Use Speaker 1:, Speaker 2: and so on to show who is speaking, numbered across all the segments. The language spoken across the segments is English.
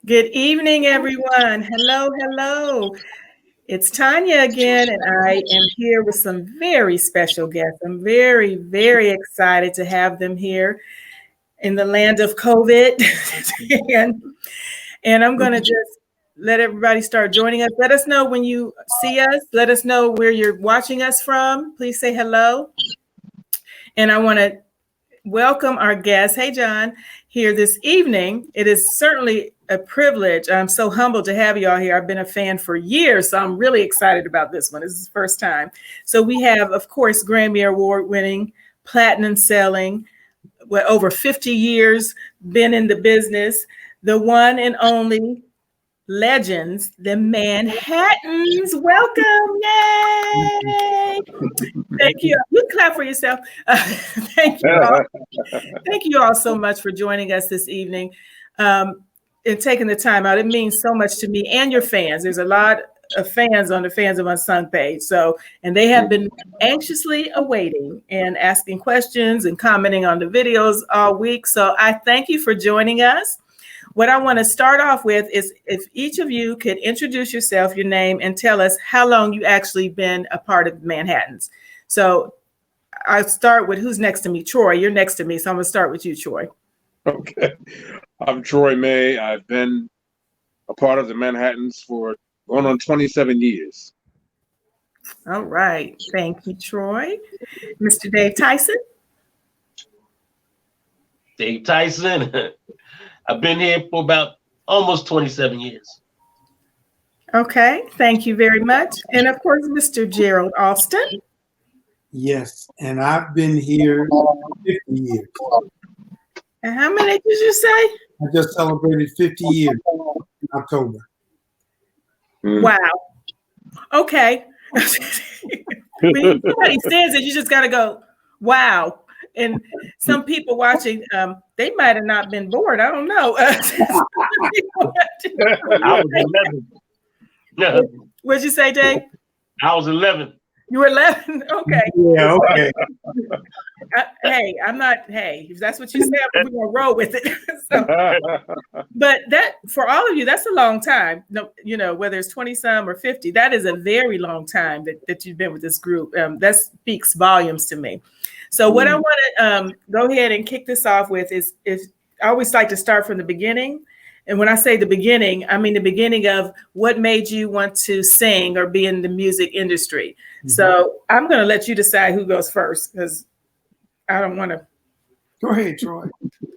Speaker 1: Good evening, everyone. Hello, hello. It's Tanya again, and I am here with some very special guests. I'm very, very excited to have them here in the land of COVID. and, and I'm going to just let everybody start joining us. Let us know when you see us. Let us know where you're watching us from. Please say hello. And I want to welcome our guest. Hey, John, here this evening. It is certainly a privilege. I'm so humbled to have you all here. I've been a fan for years, so I'm really excited about this one. This is the first time. So we have, of course, Grammy Award winning, platinum selling, over 50 years, been in the business, the one and only legends, the Manhattans. Welcome. Yay. Thank you. You clap for yourself. Thank you all. Thank you all so much for joining us this evening and taking the time out. It means so much to me and your fans. There's a lot of fans on the Fans of Unsung page. And they have been anxiously awaiting and asking questions and commenting on the videos all week. So I thank you for joining us. What I want to start off with is if each of you could introduce yourself, your name, and tell us how long you actually been a part of Manhattans. So I'll start with who's next to me. Troy, you're next to me. So I'm going to start with you, Troy.
Speaker 2: Okay. I'm Troy May. I've been a part of the Manhattans for going on 27 years.
Speaker 1: All right. Thank you, Troy. Mr. Dave Tyson.
Speaker 3: Dave Tyson. I've been here for about almost 27 years.
Speaker 1: Okay. Thank you very much. And of course, Mr. Gerald Alston.
Speaker 4: Yes, and I've been here 50 years.
Speaker 1: And how many did you say?
Speaker 4: I just celebrated 50 years in October.
Speaker 1: Wow. Okay. When somebody says it, you just got to go, wow. And some people watching, they might have not been bored. I don't know.
Speaker 3: I was 11.
Speaker 1: What'd you say, Dave?
Speaker 3: I was 11.
Speaker 1: You were 11? Okay.
Speaker 4: Yeah, okay.
Speaker 1: Hey, I'm not, hey, if that's what you said, we're going to roll with it. But that, for all of you, that's a long time. No, you know, whether it's 20 some or 50, that is a very long time that you've been with this group. That speaks volumes to me. So what I want to go ahead and kick this off with is I always like to start from the beginning. And when I say the beginning, I mean the beginning of what made you want to sing or be in the music industry. Mm-hmm. So I'm going to let you decide who goes first because I don't want to.
Speaker 4: Go ahead, Troy.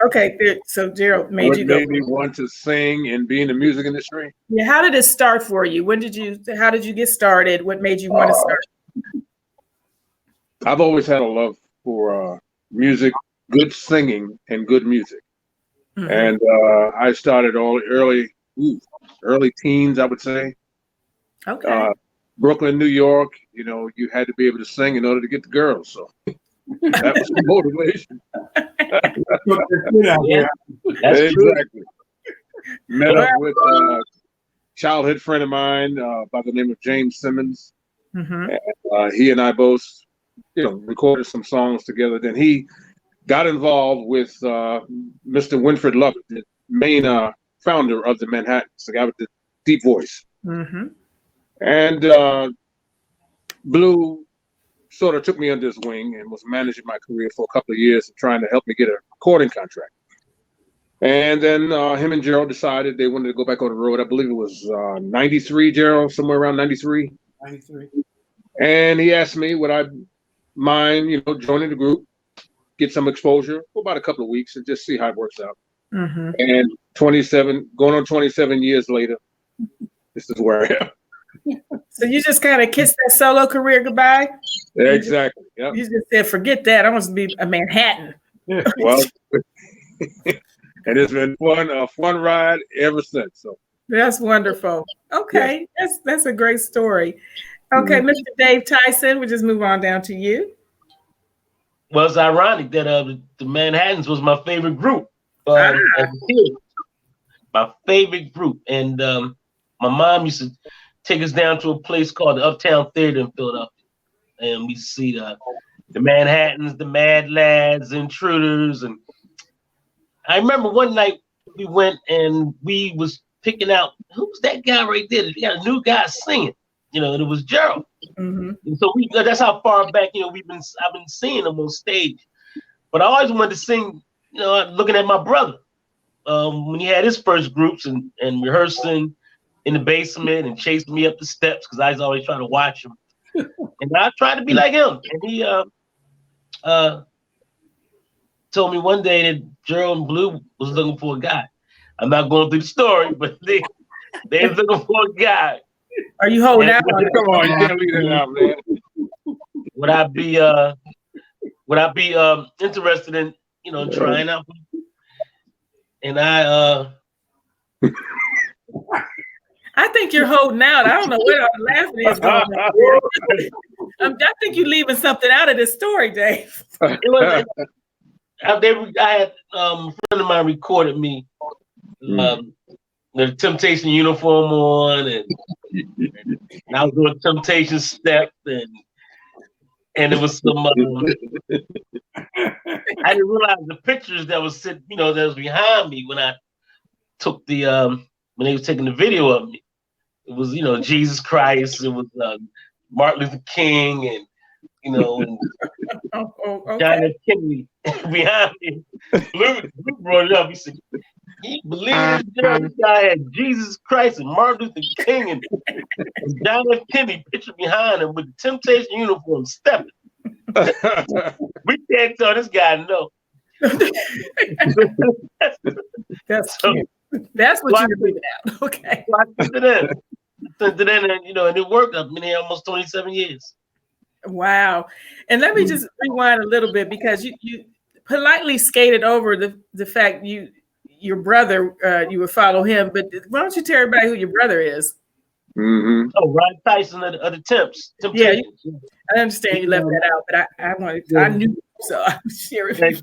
Speaker 1: Okay, so Gerald made you go.
Speaker 2: What made me want to sing and be in the music industry?
Speaker 1: Yeah, how did it start for you? How did you get started? What made you want to start?
Speaker 2: I've always had a love for music, good singing, and good music. Mm-hmm. And I started all early teens, I would say.
Speaker 1: Okay.
Speaker 2: Brooklyn, New York, you know, you had to be able to sing in order to get the girls. So that was the motivation.
Speaker 3: Yeah,
Speaker 2: exactly. Met up with a childhood friend of mine by the name of James Simmons. Mm-hmm. And, he and I both, you know, recorded some songs together. Then he got involved with Mr. Winfred Lovett, the main founder of the Manhattans, the guy with the deep voice. Mm-hmm. And Blue sort of took me under his wing and was managing my career for a couple of years and trying to help me get a recording contract. And then him and Gerald decided they wanted to go back on the road. I believe it was 93, Gerald, somewhere around 93.
Speaker 4: 93.
Speaker 2: And he asked me, would I mind, you know, joining the group, get some exposure for about a couple of weeks and just see how it works out. Mm-hmm. And going on 27 years later, this is where I am.
Speaker 1: So you just kind of kissed that solo career goodbye?
Speaker 2: Exactly. Yep.
Speaker 1: You just said, forget that. I want to be a Manhattan.
Speaker 2: Well, and it's been a fun ride ever since. So
Speaker 1: that's wonderful. Okay, yeah. That's a great story. Okay, Mr. Dave Tyson, we'll just move on down to you.
Speaker 3: Well, it's ironic that the Manhattans was my favorite group. As a kid. My favorite group. And my mom used to take us down to a place called the Uptown Theater in Philadelphia. And we see the Manhattans, the Mad Lads, Intruders. And I remember one night we went and we was picking out who's that guy right there. We got a new guy singing, and it was Gerald.
Speaker 1: Mm-hmm.
Speaker 3: And so that's how far back, I've been seeing him on stage. But I always wanted to sing, looking at my brother when he had his first groups and rehearsing in the basement and chasing me up the steps because I was always trying to watch him. And I tried to be like him. And he told me one day that Gerald and Blue was looking for a guy. I'm not going through the story, but they were looking for a guy.
Speaker 1: Are you holding out?
Speaker 2: Come on, you can't leave that out, man.
Speaker 3: Would I be interested in trying out? And I
Speaker 1: think you're holding out. I don't know where the laughing is going on. I think you're leaving something out of this story, Dave.
Speaker 3: I had a friend of mine recorded me the Temptation uniform on, and I was doing Temptation step, and it was some. I didn't realize the pictures that was that was behind me when I took the when they was taking the video of me. It was Jesus Christ. It was Martin Luther King, and and
Speaker 1: okay.
Speaker 3: John F. Kennedy behind me. Luke brought it up. He said, "He believed this guy had Jesus Christ and Martin Luther King and John F. Kennedy picture behind him with the Temptation uniform stepping." We can't tell this guy no.
Speaker 1: That's cute. That's what you're leaving out. Okay.
Speaker 3: So I sent it in. And it worked. I've been here almost 27 years.
Speaker 1: Wow. And let me just rewind a little bit because you politely skated over the fact your brother, you would follow him, but why don't you tell everybody who your brother is?
Speaker 2: Mm-hmm.
Speaker 3: Oh, Ryan Tyson of the Temps.
Speaker 1: Yeah, I understand you left that out, but I knew, so I'm sharing.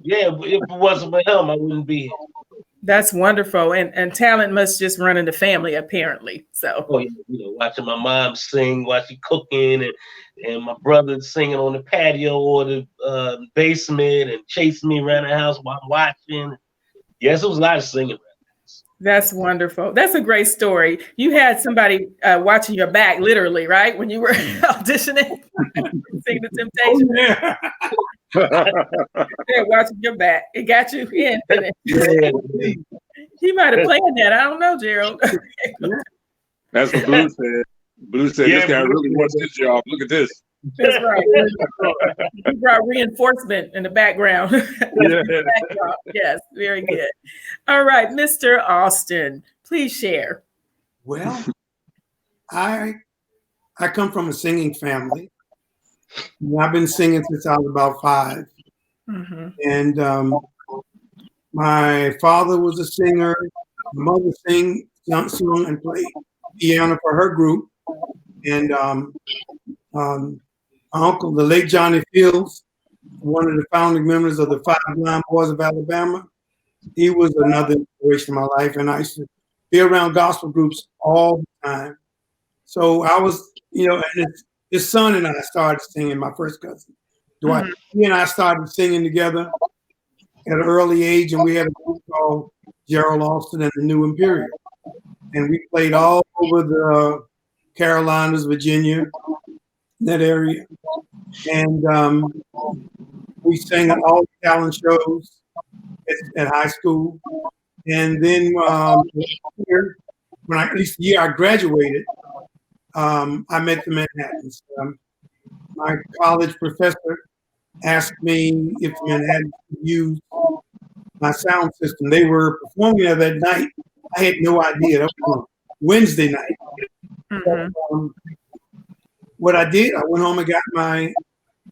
Speaker 3: Yeah, if it wasn't for him, I wouldn't be here.
Speaker 1: That's wonderful, and talent must just run in the family, apparently. So,
Speaker 3: watching my mom sing, watching cooking, and my brother singing on the patio or the basement, and chasing me around the house while I'm watching. Yes, it was a lot of singing.
Speaker 1: That's wonderful. That's a great story. You had somebody watching your back, literally, right? When you were auditioning, singing the Temptation.
Speaker 4: Yeah.
Speaker 1: They're watching your back. It got you in.
Speaker 3: Yeah.
Speaker 1: He might have planned that. I don't know, Gerald.
Speaker 2: That's what Blue said. Blue said, this guy really wants this job. Look at this.
Speaker 1: That's right. He brought reinforcement in the background. Yes, very good. All right, Mr. Austin, please share.
Speaker 4: Well, I come from a singing family. I've been singing since I was about 5.
Speaker 1: Mm-hmm.
Speaker 4: And my father was a singer. My mother sung and played piano for her group. And my uncle, the late Johnny Fields, one of the founding members of the 5 Blind Boys of Alabama, he was another inspiration in my life. And I used to be around gospel groups all the time. So I was, and his son and I started singing, my first cousin, Dwight. Mm-hmm. He and I started singing together at an early age, and we had a group called Gerald Austin and the New Imperial. And we played all over the Carolinas, Virginia, that area. And we sang at all the talent shows at high school. And then at least the year I graduated, I met the Manhattans. My college professor asked me if the Manhattans could use my sound system. They were performing there that night. I had no idea. That was on Wednesday night. Mm-hmm. What I did, I went home and got my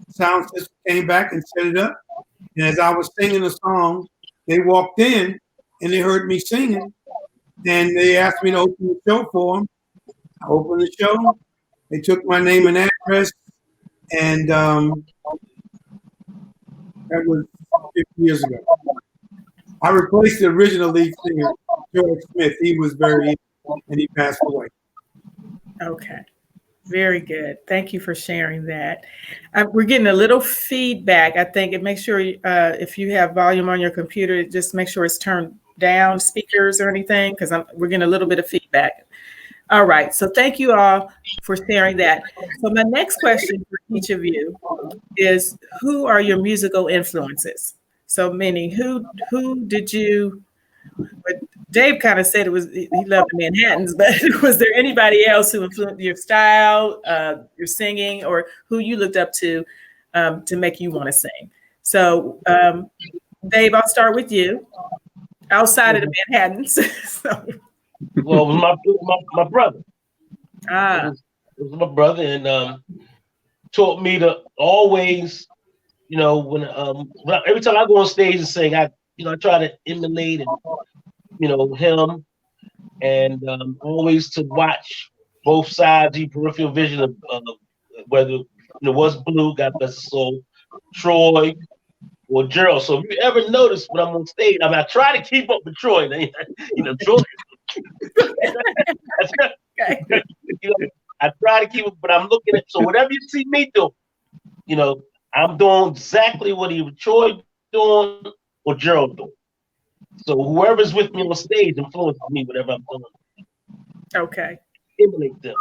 Speaker 4: sound system, came back and set it up. And as I was singing a song, they walked in and they heard me singing. And they asked me to open the show for them. I opened the show. They took my name and address. And that was 50 years ago. I replaced the original lead singer, George Smith. He was very ill and he passed away.
Speaker 1: Okay. Very good. Thank you for sharing that. We're getting a little feedback, I think, and make sure if you have volume on your computer, just make sure it's turned down speakers or anything? Because we're getting a little bit of feedback. All right. So thank you all for sharing that. So my next question for each of you is, who are your musical influences? So Minnie, who did you? Dave kind of said he loved the Manhattans, but was there anybody else who influenced your style, your singing, or who you looked up to make you want to sing? So, Dave, I'll start with you. Outside of the Manhattans. So.
Speaker 3: Well, it was my brother.
Speaker 1: It
Speaker 3: was my brother, and taught me to always, when every time I go on stage and sing, I try to emulate and him, and always to watch both sides, the peripheral vision of whether it was Blue, God bless his soul, Troy, or Gerald. So if you ever notice when I'm on stage, I try to keep up with Troy. Troy.
Speaker 1: okay.
Speaker 3: I try to keep it, but I'm looking at, so whatever you see me do, I'm doing exactly what either Troy doing or Gerald doing. So whoever's with me on stage influences me, whatever I'm doing.
Speaker 1: Okay.
Speaker 3: Emulate them.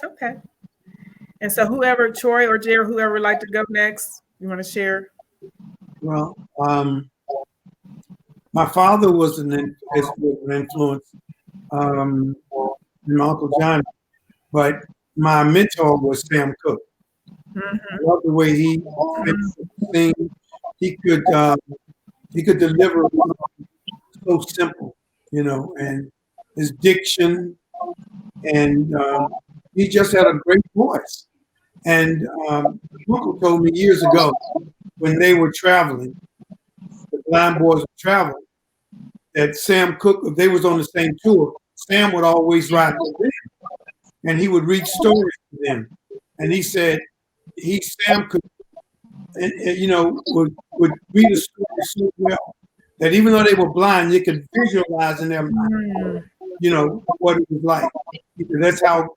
Speaker 1: Okay. And so whoever, Troy or Gerald, whoever would like to go next, you want to share?
Speaker 4: Well, my father was an influence, and my Uncle Johnny, but my mentor was Sam Cooke. I love the way he sing. He could deliver so simple, and his diction, and he just had a great voice. And Uncle told me years ago, when they were traveling, the Blind Boys were traveling, that Sam Cooke, if they was on the same tour, Sam would always ride with them, and he would read stories to them. And he said Sam could, would read a story so well that even though they were blind, you could visualize in their mind, what it was like. That's how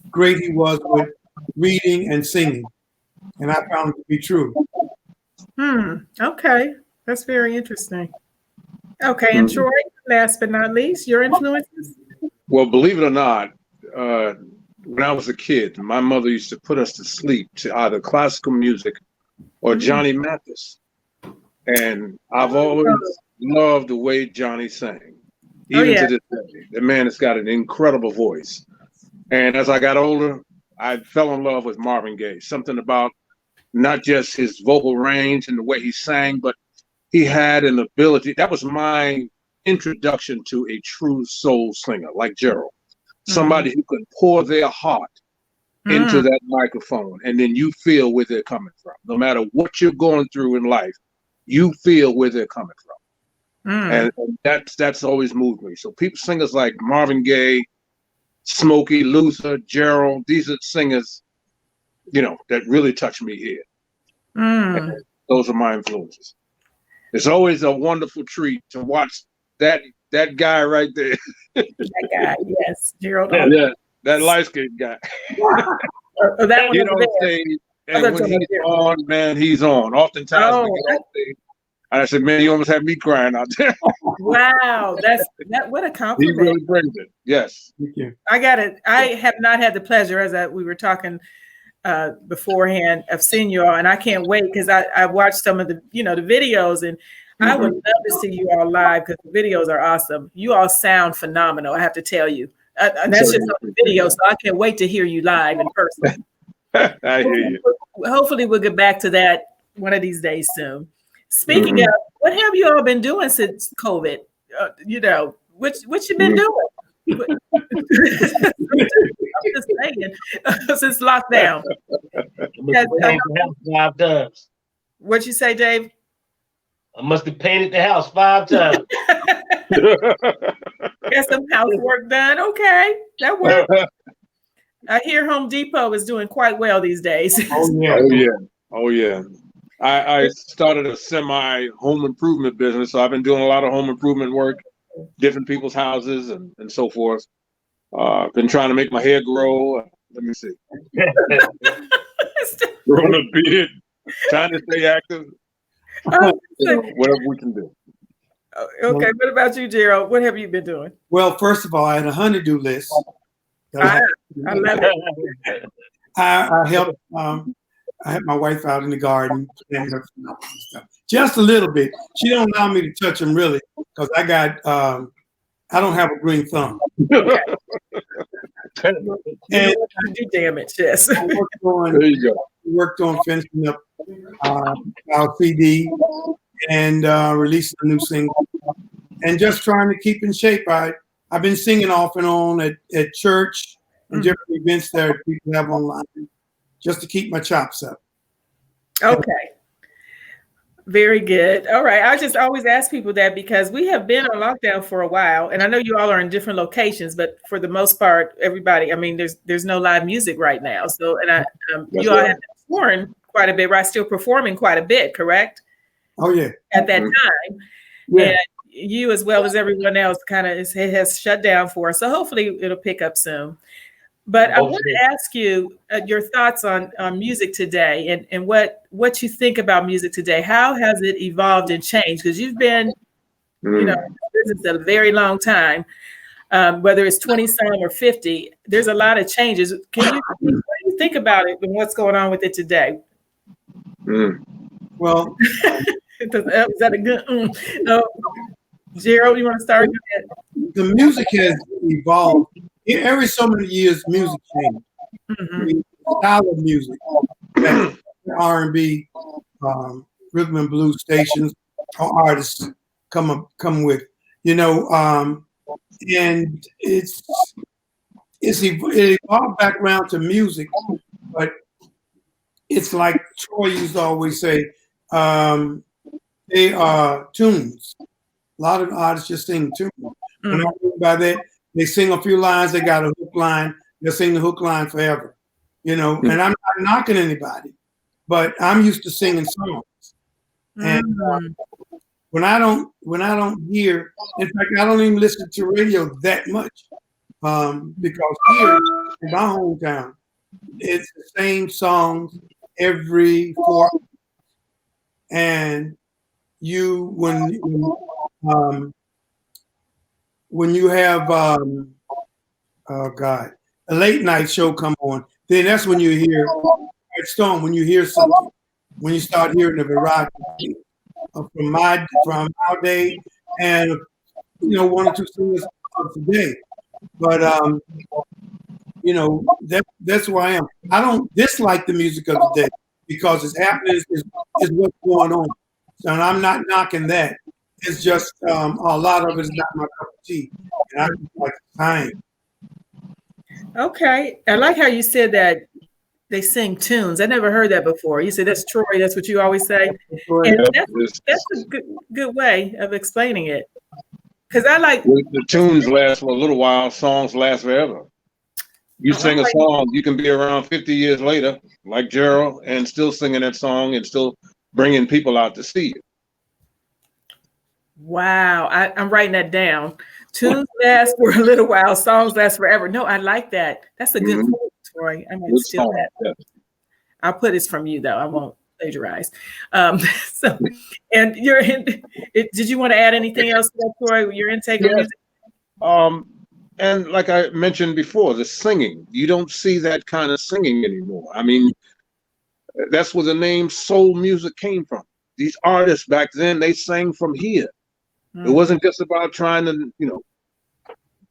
Speaker 4: great he was with reading and singing. And I found it to be true.
Speaker 1: Okay. That's very interesting. Okay. And Troy, last but not least, your influences?
Speaker 2: Well, believe it or not, when I was a kid, my mother used to put us to sleep to either classical music or Johnny Mathis. And I've always loved the way Johnny sang. Even to this day, the man has got an incredible voice. And as I got older, I fell in love with Marvin Gaye. Something about not just his vocal range and the way he sang, but he had an ability. That was my introduction to a true soul singer like Gerald. Somebody who could pour their heart into that microphone, and then you feel where they're coming from. No matter what you're going through in life, you feel where they're coming from. And that's always moved me. So singers like Marvin Gaye, Smokey, Luther, Gerald, these are singers, that really touch me here. And those are my influences. It's always a wonderful treat to watch that guy right there.
Speaker 1: That guy, yes, Gerald.
Speaker 2: Yeah, that light-skinned guy.
Speaker 1: That one
Speaker 2: on stage, and when he's on, man, he's on. Oftentimes we get on stage, and I said, man, you almost had me crying out there.
Speaker 1: Wow, what a compliment.
Speaker 2: He really brings it. Yes.
Speaker 4: Thank you.
Speaker 1: I have not had the pleasure, as we were talking beforehand, of seeing you all, and I can't wait because I watched some of the the videos, and I would love to see you all live because the videos are awesome. You all sound phenomenal, I have to tell you. And that's just on the video, so I can't wait to hear you live in person.
Speaker 2: I hear you.
Speaker 1: Hopefully we'll get back to that one of these days soon. Speaking of, what have you all been doing since COVID? What you been doing? I'm just saying, since lockdown.
Speaker 3: Five times.
Speaker 1: What'd you say, Dave?
Speaker 3: I must have painted the house 5 times.
Speaker 1: Get some housework done. Okay, that works. I hear Home Depot is doing quite well these days.
Speaker 2: Oh yeah. I started a semi home improvement business, so I've been doing a lot of home improvement work, different people's houses and so forth. Been trying to make my hair grow. Let me see. Growing a beard, trying to stay active. Whatever we can do.
Speaker 1: Okay, what about you, Gerald? What have you been doing?
Speaker 4: Well, first of all, I had a honeydew list.
Speaker 1: I love it.
Speaker 4: I helped. I had my wife out in the garden planting her flowers and stuff. Just a little bit. She don't allow me to touch them really because I got. I don't have a green thumb.
Speaker 1: Okay.
Speaker 4: And
Speaker 1: do damage, yes.
Speaker 4: I
Speaker 2: There you go.
Speaker 4: worked on finishing up our CD and releasing a new single, and just trying to keep in shape. I've been singing off and on at church and different events that people have online, just to keep my chops up.
Speaker 1: Okay. Very good. All right. I just always ask people that because we have been on lockdown for a while, and I know you all are in different locations, but for the most part, everybody, I mean, there's no live music right now. So, and you all have been touring quite a bit, right? Still performing quite a bit, correct?
Speaker 4: Oh yeah.
Speaker 1: At that time.
Speaker 4: Yeah.
Speaker 1: And you, as well as everyone else, kind of has shut down for us. So hopefully it'll pick up soon. But I want to ask you your thoughts on music today and what you think about music today. How has it evolved and changed? Because you've been, in business a very long time, whether it's 20 some or 50, there's a lot of changes. What do you think about it and what's going on with it today?
Speaker 4: Well,
Speaker 1: is that a good? Gerald, you want to start?
Speaker 4: The music has evolved. Every so many years, music changes. The style of music, R&B, rhythm and blues stations, or artists come with, and it evolved back around to music, but it's like Troy used to always say, they are tunes. A lot of artists just sing tunes. When I think about that, they sing a few lines, they got a hook line, they'll sing the hook line forever. And I'm not knocking anybody, but I'm used to singing songs. And when I don't hear, in fact, I don't even listen to radio that much, because here in my hometown, it's the same songs every 4 hours. And when you have a late night show come on, then that's when you hear Stone. When you hear something, when you start hearing the variety from our day, and 1 or 2 singers of today. But that's who I am. I don't dislike the music of the day because it's happening is what's going on. And I'm not knocking that. It's just a lot of it is not my cup of tea, and I just like time.
Speaker 1: Okay, I like how you said that they sing tunes. I never heard that before. You said that's Troy. That's what you always say, and that's a good way of explaining it. Because I like
Speaker 2: the tunes last for a little while. Songs last forever. You sing a song, you can be around 50 years later, like Gerald, and still singing that song and still bringing people out to see you.
Speaker 1: Wow, I'm writing that down. Tunes last for a little while, songs last forever. No, I like that. That's a good quote, Troy. I might steal that. Yeah. I'll put it's from you though. I won't plagiarize. So, and did you want to add anything else to that, Troy? Your intake of music?
Speaker 2: And like I mentioned before, the singing, you don't see that kind of singing anymore. I mean, that's where the name soul music came from. These artists back then, they sang from here. It wasn't just about trying to,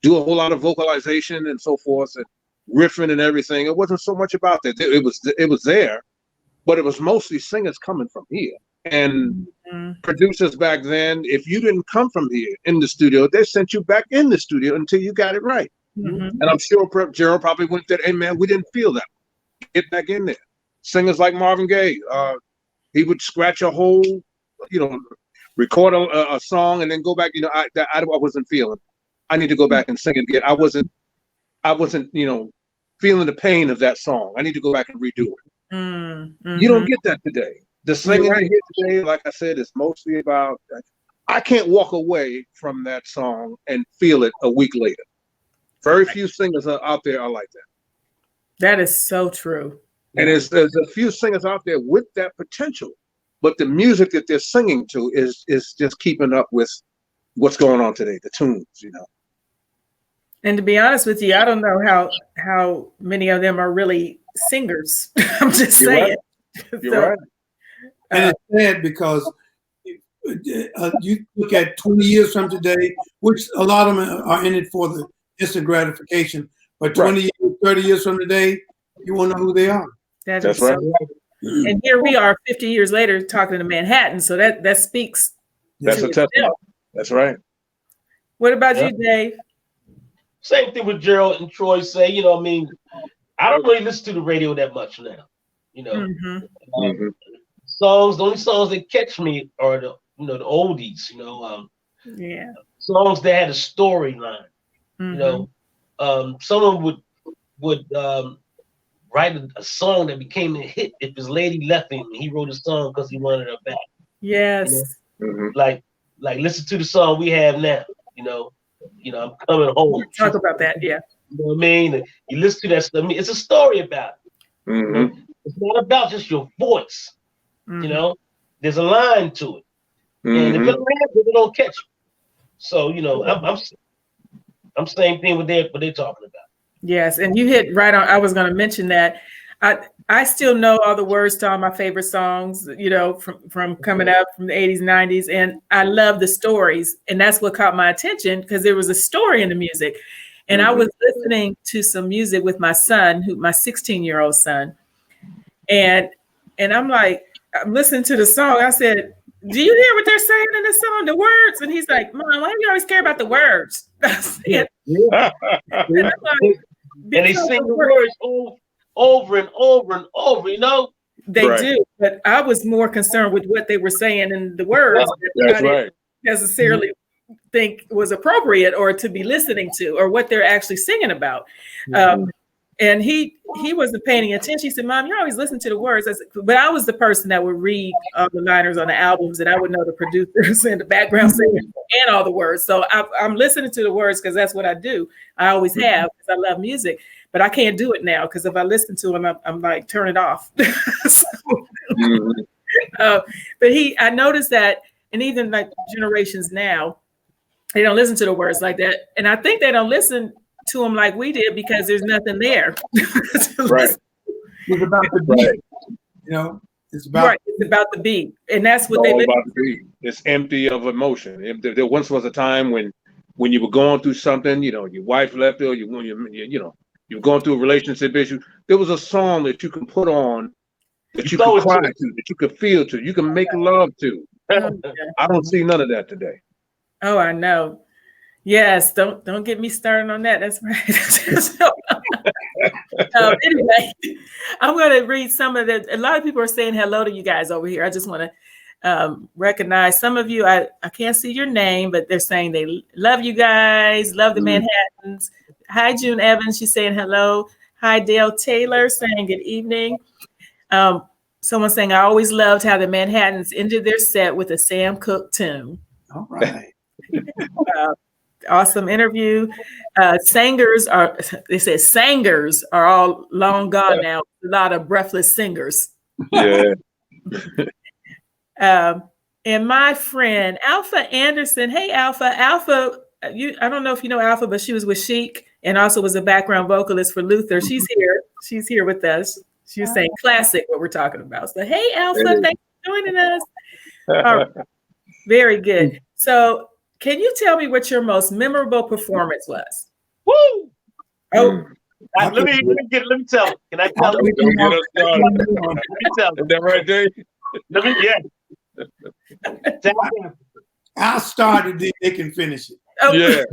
Speaker 2: do a whole lot of vocalization and so forth and riffing and everything. It wasn't so much about that. It was there, but it was mostly singers coming from here. And producers back then, if you didn't come from here in the studio, they sent you back in the studio until you got it right. And I'm sure Gerald probably went there, hey man, we didn't feel that. Get back in there. Singers like Marvin Gaye, he would scratch a whole, record a song and then go back. I wasn't feeling. I need to go back and sing it again. I wasn't, feeling the pain of that song. I need to go back and redo it. You don't get that today. The singing you hear today, like I said, is mostly about. I can't walk away from that song and feel it a week later. Very few singers out there are like that.
Speaker 1: That is so true.
Speaker 2: And there's a few singers out there with that potential, but the music that they're singing to is just keeping up with what's going on today, the tunes, you know.
Speaker 1: And to be honest with you, I don't know how many of them are really singers. I'm just saying.
Speaker 2: Right. You're right.
Speaker 4: And it's sad because you look at 20 years from today, which a lot of them are in it for the instant gratification. But 20 years, 30 years from today, you won't know who they are.
Speaker 1: That's right. So, and here we are 50 years later talking to Manhattan. So that speaks.
Speaker 2: That's a testament. That's right.
Speaker 1: What about you, Dave?
Speaker 3: Same thing with Gerald and Troy say. You know, I mean, I don't really listen to the radio that much now. You know, songs. The only songs that catch me are the the oldies. You know, songs that had a storyline. You know, someone would write a song that became a hit if his lady left him. He wrote a song because he wanted her back.
Speaker 1: Yes.
Speaker 3: You know? Like listen to the song we have now. You know, I'm coming home.
Speaker 1: Talk about that, yeah.
Speaker 3: You know what I mean? You listen to that stuff. I mean, it's a story about it. You know? It's not about just your voice. You know, there's a line to it, and if it don't have it, it don't catch you. So I'm same thing with what they're talking about.
Speaker 1: Yes, and you hit right on. I was going to mention that. I still know all the words to all my favorite songs, you know, from coming up from the 80s, 90s. And I love the stories. And that's what caught my attention because there was a story in the music. And I was listening to some music with my son, my 16-year-old son. And I'm like, I'm listening to the song. I said, do you hear what they're saying in the song, the words? And he's like, Mom, why do you always care about the words? And
Speaker 3: they sing the words over and over and over, you know?
Speaker 1: They do, but I was more concerned with what they were saying in the words.
Speaker 2: That's right.
Speaker 1: Necessarily think was appropriate or to be listening to or what they're actually singing about. And he wasn't paying attention. He said, Mom, you always listen to the words. I said, but I was the person that would read the liners on the albums and I would know the producers and the background singers and all the words. So I'm listening to the words because that's what I do. I always have because I love music. But I can't do it now because if I listen to him, I'm like, turn it off. But I noticed that, and even like generations now, they don't listen to the words like that. And I think they don't listen to them like we did because there's nothing there.
Speaker 2: Right.
Speaker 4: It's about the beat. You know, it's about
Speaker 1: the beat. And that's what
Speaker 2: they about the beat. It's empty of emotion. There once was a time when you were going through something, you know, your wife left you, you're going through a relationship issue. There was a song that you can put on that you can cry to, that you can feel to, you can make love to. I don't see none of that today.
Speaker 1: Oh, I know. Yes, don't get me started on that. That's right. Anyway, I'm going to read some of a lot of people are saying hello to you guys over here. I just want to recognize some of you. I can't see your name, but they're saying they love you guys, love the Manhattans. Hi, June Evans. She's saying hello. Hi, Dale Taylor saying good evening. Someone saying, I always loved how the Manhattans ended their set with a Sam Cooke tune.
Speaker 4: All right.
Speaker 1: Awesome interview. Singers are all long gone now. A lot of breathless singers.
Speaker 2: Yeah.
Speaker 1: And my friend, Alpha Anderson. Hey, Alpha. I don't know if you know Alpha, but she was with Chic and also was a background vocalist for Luther. She's here. She's here with us. She was saying classic, what we're talking about. So, hey, Alpha, thanks for joining us. All right. Very good. So, can you tell me what your most memorable performance was?
Speaker 3: Woo!
Speaker 1: Oh,
Speaker 3: let me tell. Can I tell you?
Speaker 2: Let me tell. Is that right, Dave?
Speaker 4: I'll start it, then they can finish it.
Speaker 1: Oh.
Speaker 2: Yeah.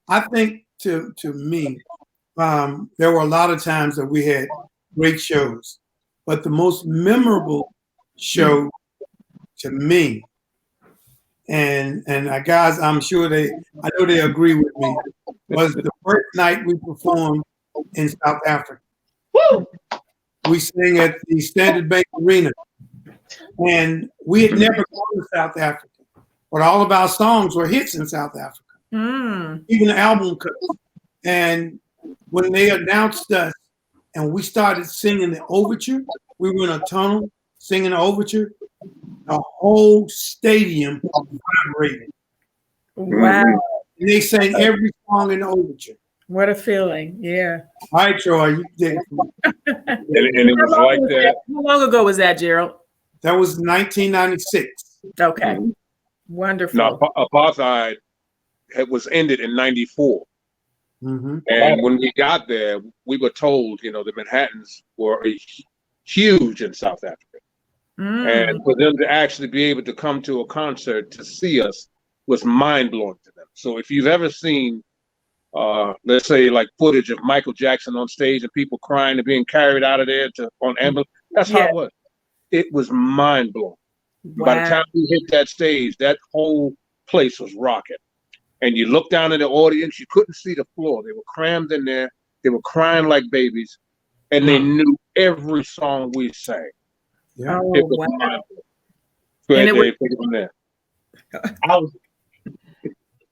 Speaker 4: I think to me, there were a lot of times that we had great shows, but the most memorable show to me, and guys, I'm sure I know they agree with me, was the first night we performed in South Africa.
Speaker 3: Woo!
Speaker 4: We sang at the Standard Bank Arena, and we had never gone to South Africa, but all of our songs were hits in South Africa. Even the album cuts. And when they announced us and we started singing the overture, we were in a tunnel singing the overture, the whole stadium vibrated.
Speaker 1: Wow.
Speaker 4: And they sang every song in the overture.
Speaker 1: What a feeling. Yeah.
Speaker 4: All right, Troy, you did.
Speaker 2: And it was like that.
Speaker 1: How long ago was that, Gerald?
Speaker 4: That was 1996.
Speaker 1: Okay. Wonderful.
Speaker 2: Now, apartheid was ended in 94.
Speaker 4: Mm-hmm.
Speaker 2: And when we got there, we were told, the Manhattans were huge in South Africa. And for them to actually be able to come to a concert to see us was mind-blowing to them. So if you've ever seen, let's say, like footage of Michael Jackson on stage and people crying and being carried out of there on ambulance, that's how it was. It was mind-blowing. Wow. By the time we hit that stage, that whole place was rocking. And you look down in the audience, you couldn't see the floor. They were crammed in there. They were crying like babies. And they knew every song we sang.
Speaker 4: Yeah.
Speaker 1: Oh,
Speaker 2: it was
Speaker 1: wow.
Speaker 2: Go ahead, Dave, take it from there.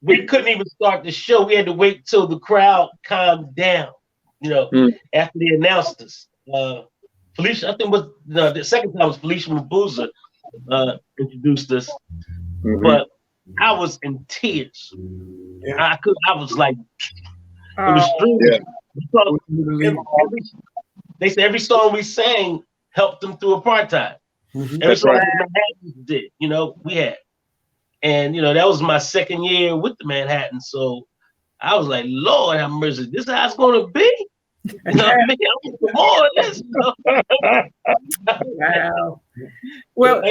Speaker 3: We couldn't even start the show. We had to wait till the crowd calmed down, after they announced us. Felicia, I think the second time was Felicia Mabuza introduced us. But I was in tears. Yeah. I was like, it was streaming. They said every song we sang helped them through apartheid. Every song the Manhattans did, we had. And, that was my second year with the Manhattans. So I was like, Lord have mercy, this is how it's going to be? I'm more or less.
Speaker 1: Wow. Well,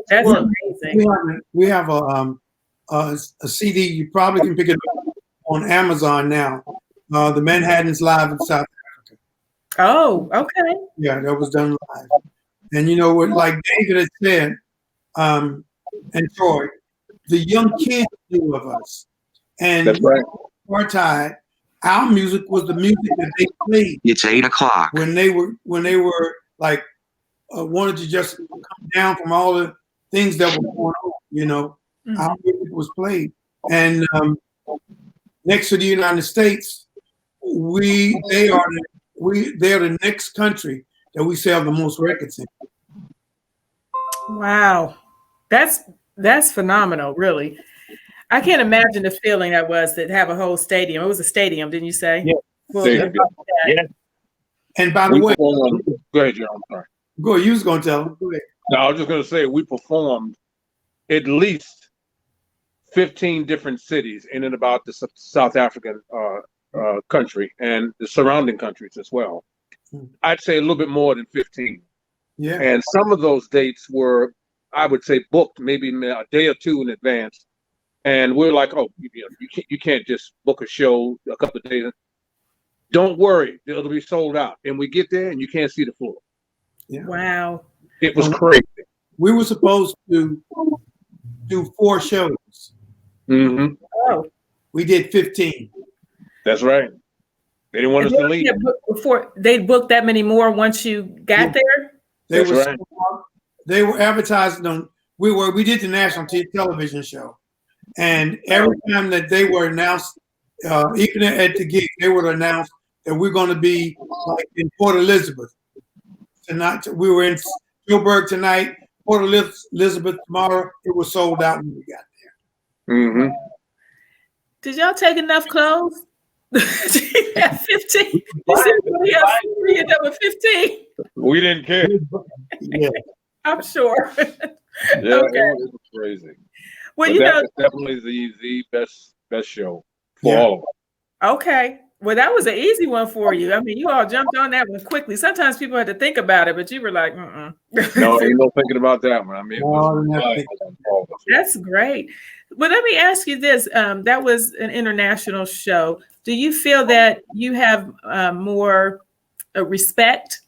Speaker 1: that's amazing.
Speaker 4: We have a CD. You probably can pick it up on Amazon now. The Manhattans Live in South Africa.
Speaker 1: Oh, okay.
Speaker 4: Yeah, that was done live. And what, like David had said, and Troy, the young kids knew of us. And
Speaker 2: that's right.
Speaker 4: Apartheid, our music was the music that they played.
Speaker 5: It's 8 o'clock.
Speaker 4: When they were like wanted to just come down from all the things that were going on, our music was played. And next to the United States, they are the next country that we sell the most records in.
Speaker 1: Wow. That's phenomenal, really. I can't imagine the feeling that was to have a whole stadium. It was a stadium, didn't you say?
Speaker 4: Yeah.
Speaker 1: Well,
Speaker 3: yeah.
Speaker 4: And by the way,
Speaker 2: go ahead, John. I'm sorry.
Speaker 4: Go ahead. You was going to tell them. Go ahead.
Speaker 2: No, I was just going to say we performed at least 15 different cities in and about the South African country and the surrounding countries as well. I'd say a little bit more than 15.
Speaker 4: Yeah.
Speaker 2: And some of those dates were, I would say, booked maybe a day or two in advance. And we're like, oh, you can't just book a show a couple of days. Don't worry, it'll be sold out. And we get there and you can't see the floor.
Speaker 4: Yeah.
Speaker 1: Wow.
Speaker 2: It was crazy.
Speaker 4: We were supposed to do 4 shows.
Speaker 2: Mm-hmm.
Speaker 1: Oh.
Speaker 4: We did 15.
Speaker 2: That's right. They didn't want us to leave.
Speaker 1: Before they booked that many more once you got there?
Speaker 4: They were advertising on. We did the national television show, and every time that they were announced, even at the gig, they would announce that we're going to be like in Port Elizabeth tonight. We were in Joburg tonight, Port Elizabeth tomorrow. It was sold out when we got there.
Speaker 2: Mm-hmm.
Speaker 1: Did y'all take enough clothes? You have 15. You said we have 3 and number 15.
Speaker 2: We didn't care.
Speaker 4: Yeah.
Speaker 1: I'm sure.
Speaker 2: Yeah, okay. It was crazy.
Speaker 1: Well,
Speaker 2: but that was definitely the best show for all of us.
Speaker 1: Okay. Well, that was an easy one for you. I mean, you all jumped on that one quickly. Sometimes people had to think about it, but you were like,
Speaker 2: No, ain't no thinking about that one. I mean,
Speaker 1: that's great. But let me ask you this. That was an international show. Do you feel that you have more respect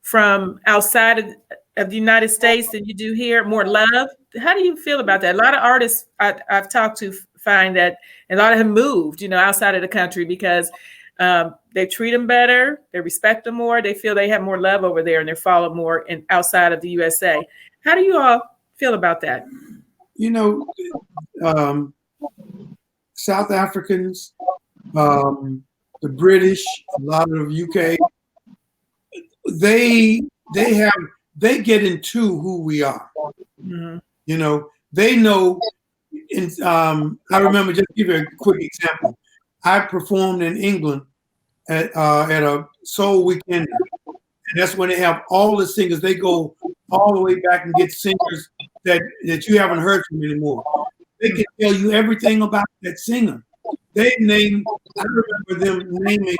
Speaker 1: from outside of the United States than you do here? More love? How do you feel about that? A lot of artists I've talked to find that a lot of them moved, outside of the country because they treat them better, they respect them more, they feel they have more love over there, and they're followed more outside of the USA. How do you all feel about that?
Speaker 4: South Africans, the British, a lot of UK, they get into who we are. Mm-hmm. They know I remember, just to give you a quick example. I performed in England at a soul weekend, and that's when they have all the singers. They go all the way back and get singers that you haven't heard from anymore. They can tell you everything about that singer. I remember them naming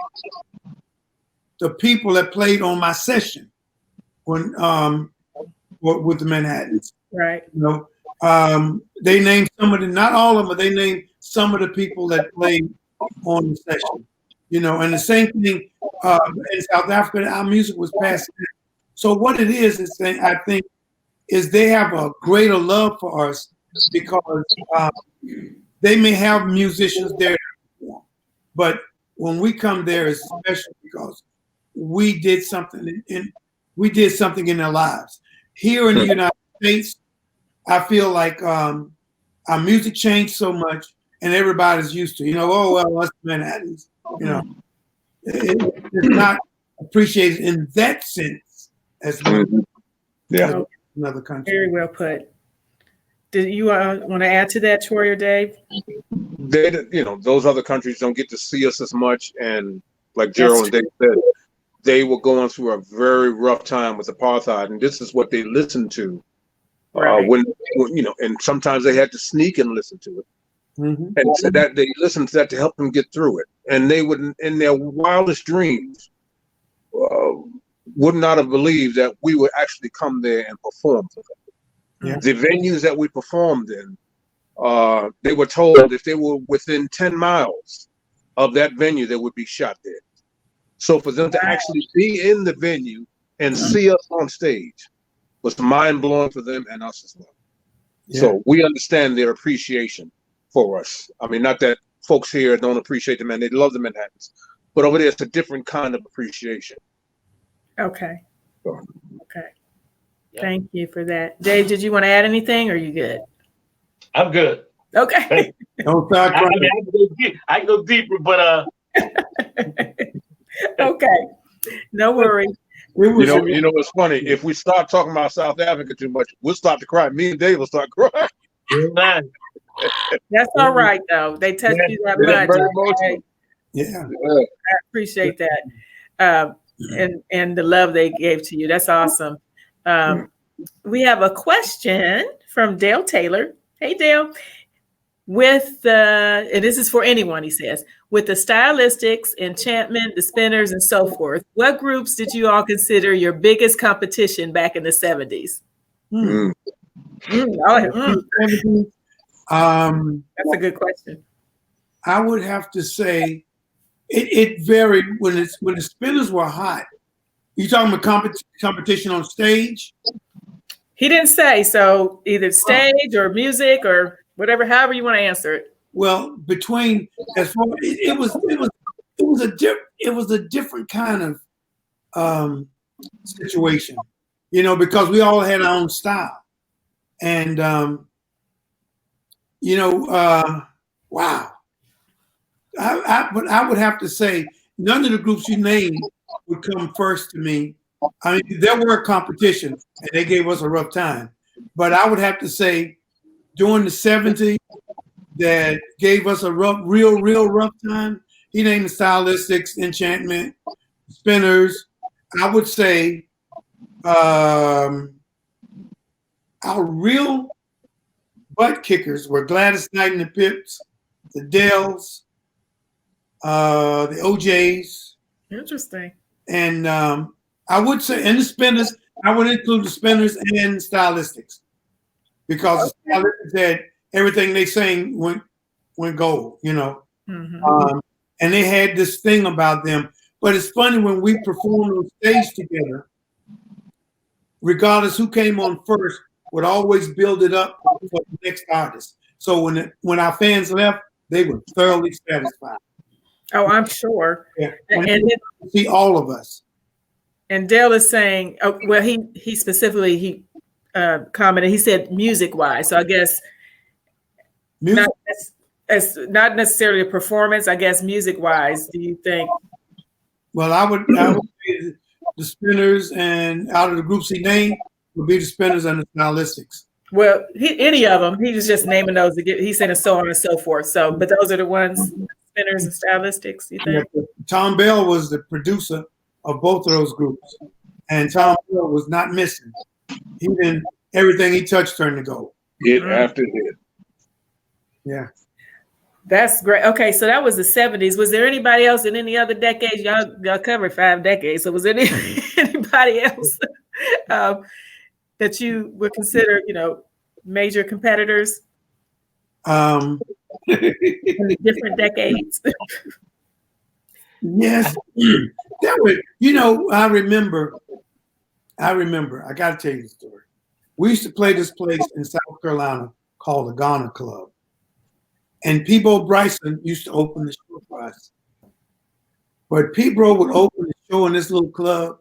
Speaker 4: the people that played on my session when with the Manhattans.
Speaker 1: Right.
Speaker 4: You know, they named not all of them, but they named some of the people that played on the session. You know, and the same thing in South Africa, our music was passed. So what it is I think, is they have a greater love for us because they may have musicians there, but when we come there, it's special because we did something in their lives. Here in the United States, I feel like our music changed so much, and everybody's used to, oh well, us Manhattans, it's not appreciated in that sense as well.
Speaker 2: Yeah,
Speaker 4: another country.
Speaker 1: Very well put. Did you want to add to that, Troy or Dave?
Speaker 2: Those other countries don't get to see us as much, and like Gerald and Dave said, they were going through a very rough time with apartheid, and this is what they listened to.
Speaker 1: Right.
Speaker 2: When and sometimes they had to sneak and listen to it, and so that they listened to that to help them get through it. And they would, in their wildest dreams, would not have believed that we would actually come there and perform for them.
Speaker 4: Yeah.
Speaker 2: The venues that we performed in, they were told if they were within 10 miles of that venue, they would be shot dead. So for them to actually be in the venue and see us on stage was mind-blowing for them and us as well. Yeah. So we understand their appreciation for us. I mean, not that folks here don't appreciate them, and they love the Manhattans, but over there it's a different kind of appreciation.
Speaker 1: Okay.
Speaker 2: So.
Speaker 1: Okay. Thank you for that. Dave, did you want to add anything, or are you good?
Speaker 3: I'm good.
Speaker 1: Okay.
Speaker 4: Don't start crying.
Speaker 3: I can go deeper, but
Speaker 1: okay. No worries.
Speaker 2: It's funny. If we start talking about South Africa too much, we'll start to cry. Me and Dave will start crying.
Speaker 1: That's all right, though. They touch you that much. Okay?
Speaker 4: Yeah.
Speaker 1: I appreciate that. And the love they gave to you. That's awesome. We have a question from Dale Taylor. Hey, Dale. And this is for anyone, he says, with the stylistics, enchantment, the spinners, and so forth, what groups did you all consider your biggest competition back in the 70s? That's a good question.
Speaker 4: I would have to say it varied when the spinners were hot. You talking about competition on stage?
Speaker 1: He didn't say, so either stage or music or whatever, however you want to answer it.
Speaker 4: Well, it was a different kind of situation, because we all had our own style, and wow. But I would have to say none of the groups you named would come first to me. I mean, there were competitions and they gave us a rough time, but I would have to say during the 70s that gave us a real rough time. He named the stylistics, enchantment, spinners. I would say our real butt kickers were Gladys Knight and the Pips, the Dells, the OJs.
Speaker 1: Interesting.
Speaker 4: And I would say, and the spinners, I would include the spinners and stylistics because the stylistics had everything they sang went gold, and they had this thing about them. But it's funny when we performed on stage together, regardless who came on first, would always build it up for the next artist. So when our fans left, they were thoroughly satisfied.
Speaker 1: Oh, I'm sure.
Speaker 4: Yeah.
Speaker 1: And
Speaker 4: see all of us.
Speaker 1: And Dale is saying, he specifically commented. He said music wise. So I guess not necessarily a performance. I guess music wise. Do you think?
Speaker 4: Well, I would say the spinners, and out of the groups he named would be the spinners and the stylistics.
Speaker 1: Well, any of them. He was just naming those. He said and so on and so forth. So, but those are the ones, spinners and stylistics, you think?
Speaker 4: Yeah, Tom Bell was the producer of both of those groups. And Tom Bell was not missing. He didn't, everything he touched turned to gold.
Speaker 2: Hit after hit.
Speaker 4: Yeah.
Speaker 1: That's great. Okay, so that was the 70s. Was there anybody else in any other decades? Y'all covered 5 decades. So was there anybody else that you would consider, major competitors in the different decades?
Speaker 4: Yes. That was, I remember, I got to tell you the story. We used to play this place in South Carolina called the Ghana Club. And Peebo Bryson used to open the show for us. But Peebo would open the show in this little club.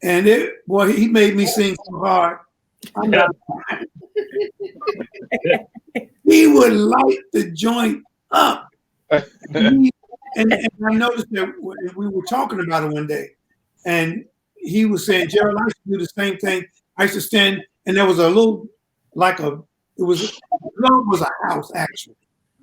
Speaker 4: And he made me sing so hard. I'm not He would light the joint up. And I noticed that we were talking about it one day. And he was saying, Gerald, I used to do the same thing. I used to stand, and there was a little, it was a house, actually.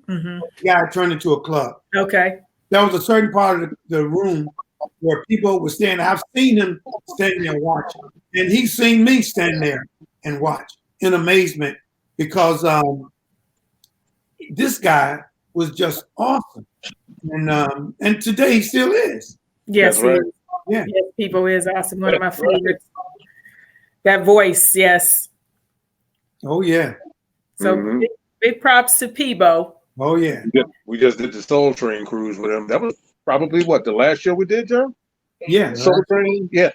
Speaker 1: Mm-hmm.
Speaker 4: Yeah, it turned into a club.
Speaker 1: Okay.
Speaker 4: There was a certain part of the room where people were standing. I've seen him standing there watching. And he's seen me stand there and watch in amazement because this guy was just awesome. And today he still is.
Speaker 1: Yes,
Speaker 2: right.
Speaker 1: Yeah. Yes, Peebo is awesome. One of my favorites. That voice, yes.
Speaker 4: Oh, yeah.
Speaker 1: So big props to Peebo.
Speaker 4: Oh, yeah.
Speaker 2: We just did the Soul Train cruise with him. That was probably the last show we did, Joe?
Speaker 4: Yeah.
Speaker 2: Soul Train? Yeah.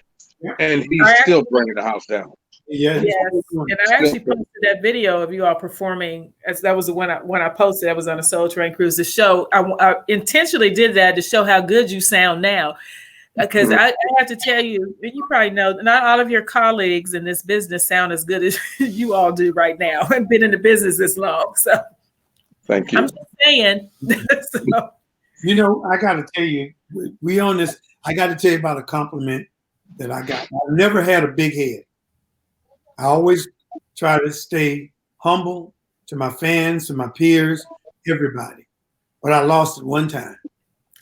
Speaker 2: And he's still bringing the house down.
Speaker 4: Yeah.
Speaker 1: Yes. And I actually posted that video of you all performing. As that was the one I posted. That was on a Soul Train cruise. The show, I intentionally did that to show how good you sound now. Because I have to tell you, and you probably know, not all of your colleagues in this business sound as good as you all do right now and been in the business this long. So
Speaker 2: thank you.
Speaker 1: I'm just saying. So.
Speaker 4: I got to tell you, we on this, I got to tell you about a compliment that I got. I've never had a big head. I always try to stay humble to my fans, to my peers, everybody. But I lost it one time.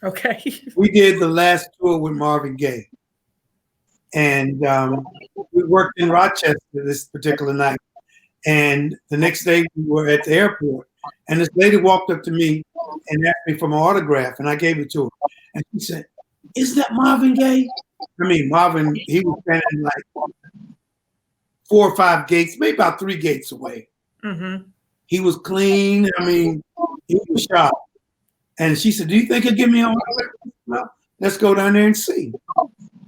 Speaker 1: Okay.
Speaker 4: We did the last tour with Marvin Gaye. And we worked in Rochester this particular night. And the next day we were at the airport. And this lady walked up to me and asked me for my autograph. And I gave it to her. And she said, "Is that Marvin Gaye?" I mean, Marvin, he was standing like 4 or 5 gates, maybe about 3 gates away.
Speaker 1: Mm-hmm.
Speaker 4: He was clean. I mean, he was sharp. And she said, "Do you think he'll give me an autograph?" Well, let's go down there and see.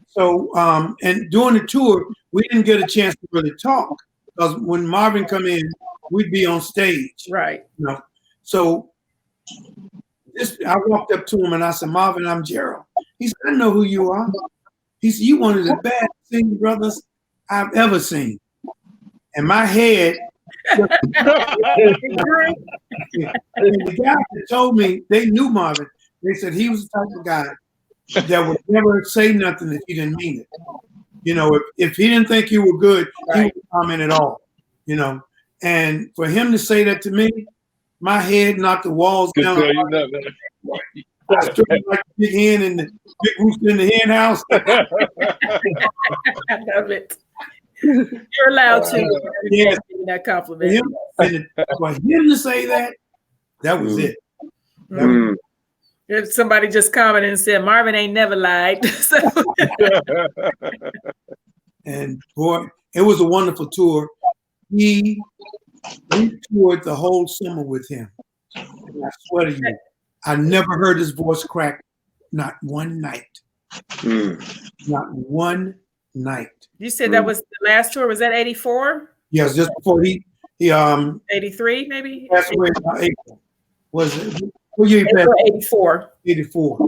Speaker 4: So, and during the tour, we didn't get a chance to really talk because when Marvin come in, we'd be on stage.
Speaker 1: Right.
Speaker 4: So I walked up to him and I said, "Marvin, I'm Gerald." He said, "I know who you are." He said, "You one of the best singing brothers I've ever seen." And my head, and the guy that told me, they knew Marvin. They said he was the type of guy that would never say nothing if he didn't mean it. If he didn't think you were good, he wouldn't comment at all. And for him to say that to me, my head knocked the walls down. I stood like a big hen in the big rooster in the hen house.
Speaker 1: I love it. You're allowed to.
Speaker 4: Yes.
Speaker 1: That compliment.
Speaker 4: For him to say that was it.
Speaker 1: If somebody just commented and said, "Marvin ain't never lied." So.
Speaker 4: And boy, it was a wonderful tour. We toured the whole summer with him. And I swear to you, I never heard his voice crack, not one night. Not one night.
Speaker 1: You said that was the last tour. Was that 84?
Speaker 4: Yes, just before he
Speaker 1: 83 maybe?
Speaker 4: Passed away in April. Was it? What year he passed?
Speaker 1: 84.
Speaker 4: 84.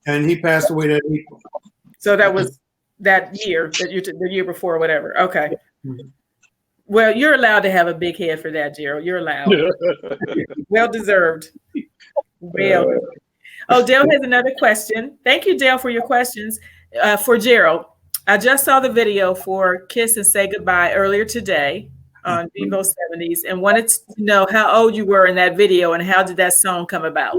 Speaker 4: And he passed away that April.
Speaker 1: So that was that year, the year before, whatever. Okay.
Speaker 4: Mm-hmm.
Speaker 1: Well, you're allowed to have a big head for that, Gerald. You're allowed. Well deserved. Well. Oh, Dale has another question. Thank you, Dale, for your questions. For Gerald, I just saw the video for Kiss and Say Goodbye earlier today. on Vivo 70s and wanted to know how old you were in that video and how did that song come about?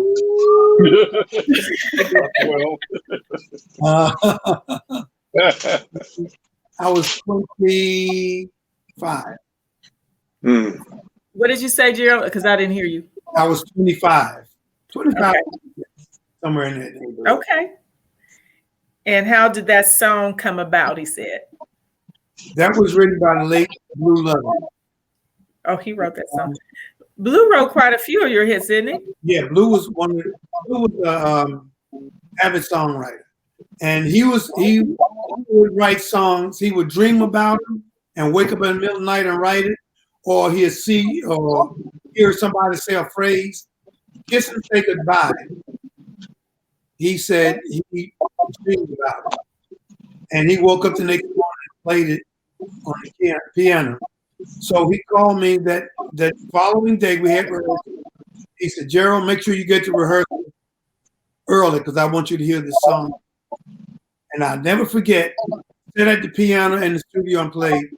Speaker 4: I was 25.
Speaker 1: What did you say, Gerald? Because I didn't hear you.
Speaker 4: I was 25. 25,
Speaker 1: okay.
Speaker 4: Somewhere in that neighborhood.
Speaker 1: Okay. And how did that song come about, he said?
Speaker 4: That was written by the late Blue Lovin.
Speaker 1: Oh, he wrote that song. Blue wrote quite a few of your hits, didn't he?
Speaker 4: Yeah, Blue was avid songwriter. And he would write songs. He would dream about them and wake up in the middle of the night and write it. Or he'd see or hear somebody say a phrase, kiss and say goodbye. He said he dreamed about it. And he woke up the next morning and played it on the piano. So he called me that following day. We had rehearsal. He said, Gerald, make sure you get to rehearsal early because I want you to hear this song. And I'll never forget, sat at the piano in the studio and played,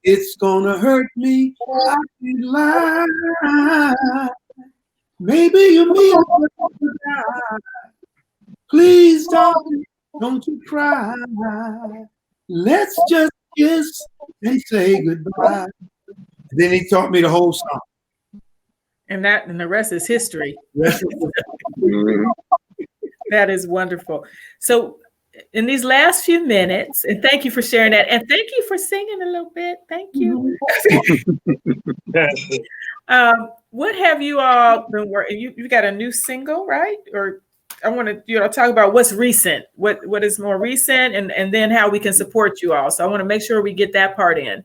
Speaker 4: It's Gonna Hurt Me, I Can Lie. Maybe you mean please don't you cry. Let's just kiss and say goodbye. Then he taught me the whole song.
Speaker 1: And the rest is history.
Speaker 4: That
Speaker 1: is wonderful. So in these last few minutes, and thank you for sharing that, and thank you for singing a little bit. Thank you. What have you all been working? You got a new single, right? Or I want to talk about what's recent, what is more recent, and then how we can support you all. So I want to make sure we get that part in.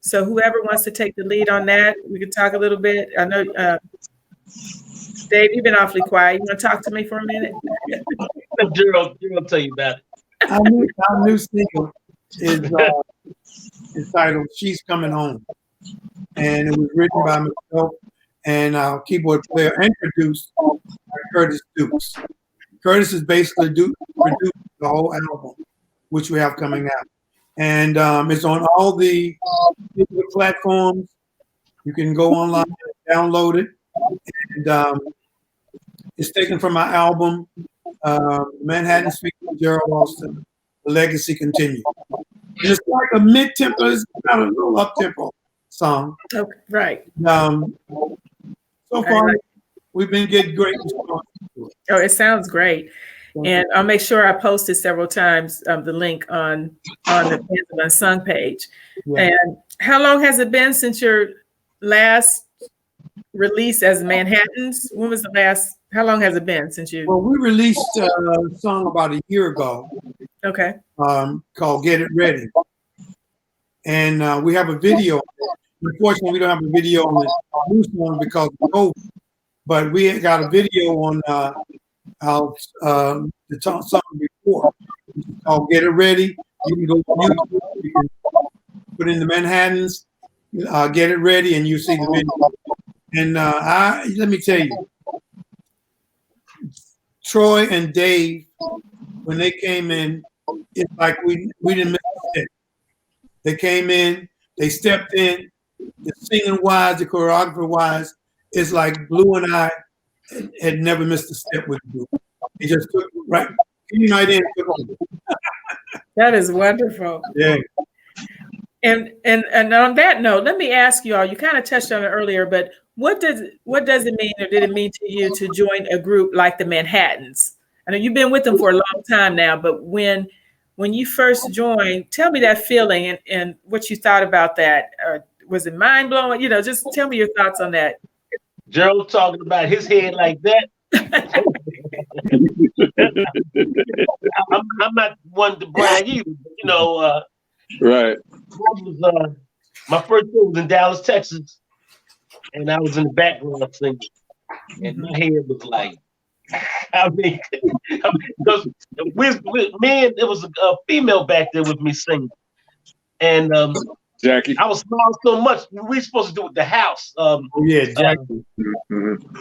Speaker 1: So whoever wants to take the lead on that, we can talk a little bit. I know, Dave, you've been awfully quiet. You want to talk to me for a minute?
Speaker 3: Gerald will tell you about it.
Speaker 4: Our new single is entitled She's Coming Home. And it was written by myself and our keyboard player and produced by Curtis Dukes. Curtis is basically produced the whole album, which we have coming out. And it's on all the platforms. You can go online and download it. And it's taken from my album, Manhattan Street, Gerald Austin, The Legacy Continues. And it's like a mid-tempo, it's kind of a little up-tempo song.
Speaker 1: Okay, right.
Speaker 4: So far, we've been getting great response to it.
Speaker 1: Oh, it sounds great. And I'll make sure I posted several times the link on the Fans of Unsung page. Yeah. And how long has it been since your last release as Manhattans? When was the last? How long has it been since you?
Speaker 4: Well, we released a song about a year ago.
Speaker 1: Okay.
Speaker 4: Called "Get It Ready," and we have a video. Unfortunately, we don't have a video on the new song because of COVID, but we got a video on the song before. It's called "Get It Ready." You can go to YouTube. You can put in the Manhattans, "Get It Ready," and you see the video. And let me tell you, Troy and Dave, when they came in, it's like we didn't miss a step. They came in, they stepped in, the singing wise, the choreography wise, it's like Blue and I had never missed a step with Blue. He just took right in and took over.
Speaker 1: That is wonderful.
Speaker 4: Yeah.
Speaker 1: And on that note, let me ask you all, you kind of touched on it earlier, but what does it mean, or did it mean to you to join a group like the Manhattans? I know you've been with them for a long time now, but when you first joined, tell me that feeling and what you thought about that. Was it mind blowing? Just tell me your thoughts on that.
Speaker 3: Gerald talking about his head like that. I'm not one to brag either.
Speaker 2: Right.
Speaker 3: My first show was in Dallas, Texas, and I was in the background singing, and my head was like, because with me, there was a female back there with me singing, and
Speaker 2: Jackie,
Speaker 3: I was smiling so much. We were supposed to do it at the house.
Speaker 4: Jackie.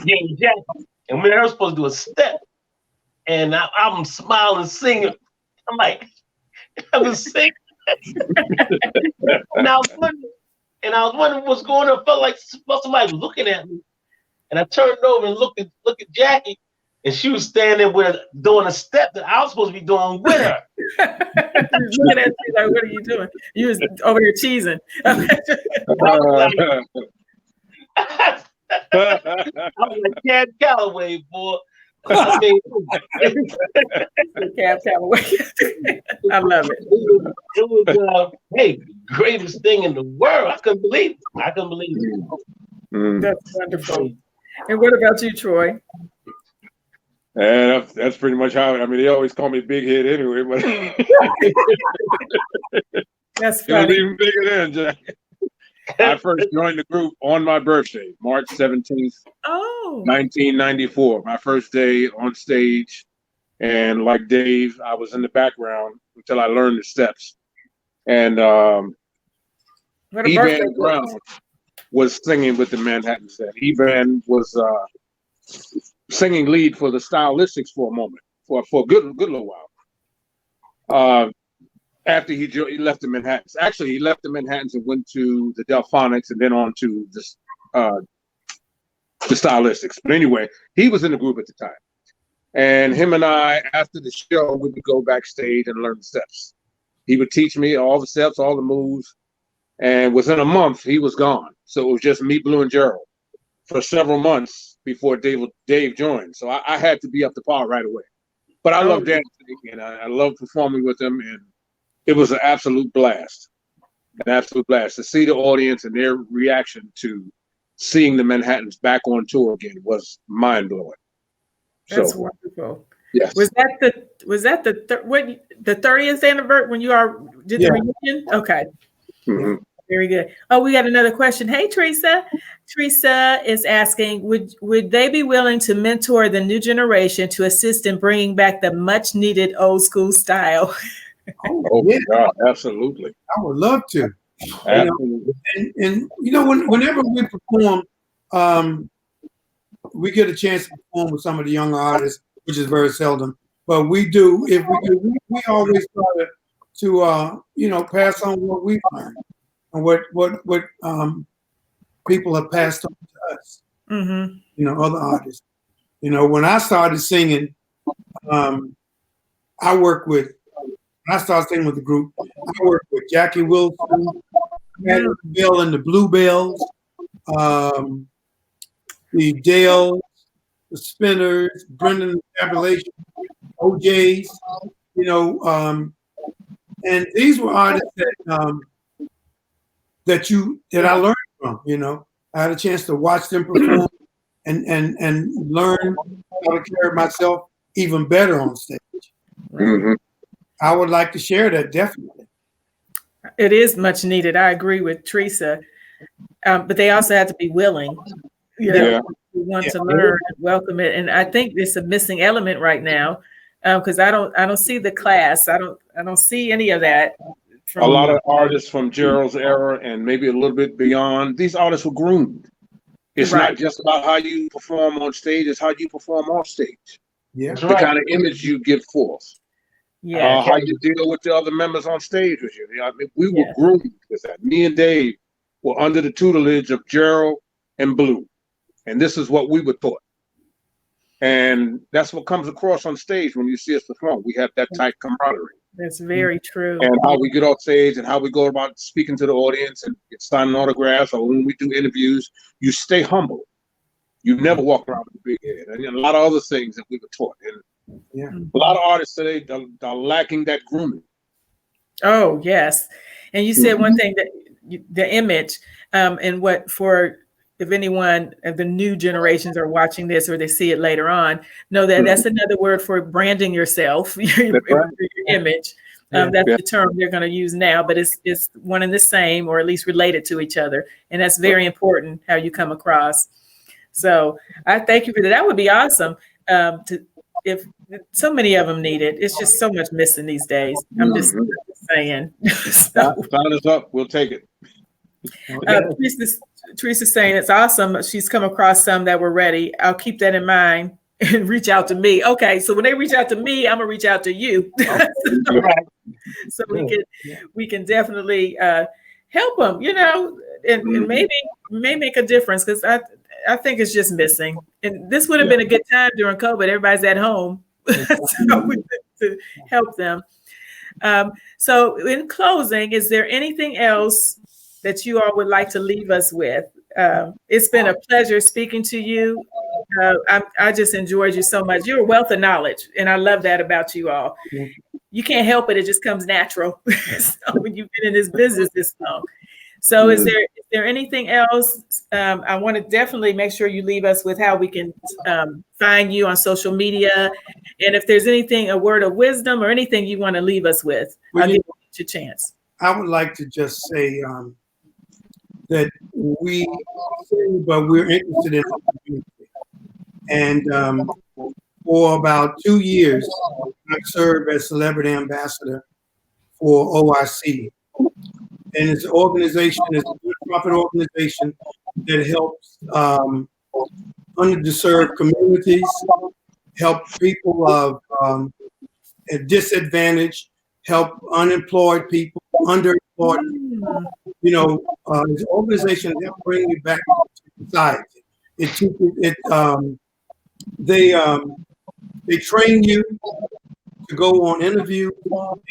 Speaker 3: Yeah, Jackie, and we were supposed to do a step, and I'm smiling, singing. I'm like, I was singing. Now, and I was wondering what's going on. Felt like somebody was looking at me, and I turned over and looked at Jackie, and she was standing with doing a step that I was supposed to be doing with her.
Speaker 1: Looking at you like, what are you doing? You was over here cheesing.
Speaker 3: I was like Cab Calloway, boy. I mean,
Speaker 1: Cab Calloway. I love it.
Speaker 3: It was hey, greatest thing in the world. I couldn't believe it.
Speaker 1: That's wonderful. And what about you, Troy?
Speaker 2: And that's pretty much how. I mean, they always call me Big Head anyway, but
Speaker 1: that's
Speaker 2: it was
Speaker 1: funny.
Speaker 2: even bigger then, Jack. I first joined the group on my birthday, March 17th, 1994. My first day on stage. And like Dave, I was in the background until I learned the steps. And Evan Brown was singing with the Manhattan Set. Evan was singing lead for the Stylistics for a moment, for a good little while. After he left the Manhattans. Actually, he left the Manhattans and went to the Delphonics and then on to the Stylistics. But anyway, he was in the group at the time. And him and I, after the show, we would go backstage and learn the steps. He would teach me all the steps, all the moves. And within a month, he was gone. So it was just me, Blue, and Gerald for several months before Dave joined. So I had to be up to par right away. But I love dancing, and I love performing with them. And it was an absolute blast. To see the audience and their reaction to seeing the Manhattans back on tour again was mind-blowing.
Speaker 1: That's wonderful.
Speaker 2: Yes.
Speaker 1: Was that the 30th anniversary when you did the reunion? Okay.
Speaker 2: Mm-hmm.
Speaker 1: Very good. Oh, we got another question. Hey, Teresa. Teresa is asking, would they be willing to mentor the new generation to assist in bringing back the much needed old school style?
Speaker 2: Oh yeah. God, absolutely.
Speaker 4: I would love to.
Speaker 2: Absolutely.
Speaker 4: Whenever we perform, we get a chance to perform with some of the younger artists, which is very seldom. But we do. If we do, we always try to pass on what we've learned and what people have passed on to us. Mm-hmm. Other artists. When I started singing, when I started singing with the group, I worked with Jackie Wilson, Bill and the Bluebells, the Dales, the Spinners, Brendan and Tabulation, OJs, and these were artists that I learned from. I had a chance to watch them perform and learn how to carry myself even better on stage.
Speaker 2: Mm-hmm.
Speaker 4: I would like to share that, definitely.
Speaker 1: It is much needed. I agree with Teresa. But they also have to be willing, we want to learn and welcome it. And I think it's a missing element right now, because I don't see the class. I don't see any of that.
Speaker 2: A lot of artists from Gerald's era and maybe a little bit beyond, these artists were groomed. It's not just about how you perform on stage, it's how you perform off stage.
Speaker 4: Yeah.
Speaker 2: The kind of image you give forth. Yeah. How you deal with the other members on stage with you. I mean, we were groomed with that. Me and Dave were under the tutelage of Gerald and Blue. And this is what we were taught. And that's what comes across on stage when you see us perform. We have that tight camaraderie.
Speaker 1: That's very true.
Speaker 2: And how we get off stage and how we go about speaking to the audience and signing autographs, or when we do interviews, you stay humble. You never walk around with a big head. And a lot of other things that we were taught. And a lot of artists today are lacking that grooming.
Speaker 1: Oh, yes. And you said one thing, that the image, and what for, if anyone of the new generations are watching this or they see it later on, know that that's another word for branding yourself, your image. That's the term they're going to use now, but it's one and the same, or at least related to each other. And that's very important, how you come across. So I thank you for that. That would be awesome. If so many of them need it. It's just so much missing these days. I'm just saying.
Speaker 2: Sign us up. We'll take it.
Speaker 1: Teresa's saying it's awesome. She's come across some that were ready. I'll keep that in mind and reach out to me. Okay, so when they reach out to me, I'm gonna reach out to you. So we can definitely help them. and maybe may make a difference, because I think it's just missing. And this would have been a good time during COVID. Everybody's at home, so we to help them. So in closing, is there anything else that you all would like to leave us with? It's been a pleasure speaking to you. I just enjoyed you so much. You're a wealth of knowledge, and I love that about you all. You can't help it. It just comes natural. So when you've been in this business this long. So is there anything else? I want to definitely make sure you leave us with how we can find you on social media. And if there's anything, a word of wisdom or anything you want to leave us with, I'll give you a chance.
Speaker 4: I would like to just say that we're interested in the community. And for about 2 years, I've served as celebrity ambassador for OIC. And it's an organization, it's a nonprofit organization that helps underserved communities, help people of at disadvantage, help unemployed people, underemployed people. You know, it's an organization that bring you back to society. They train you to go on interview.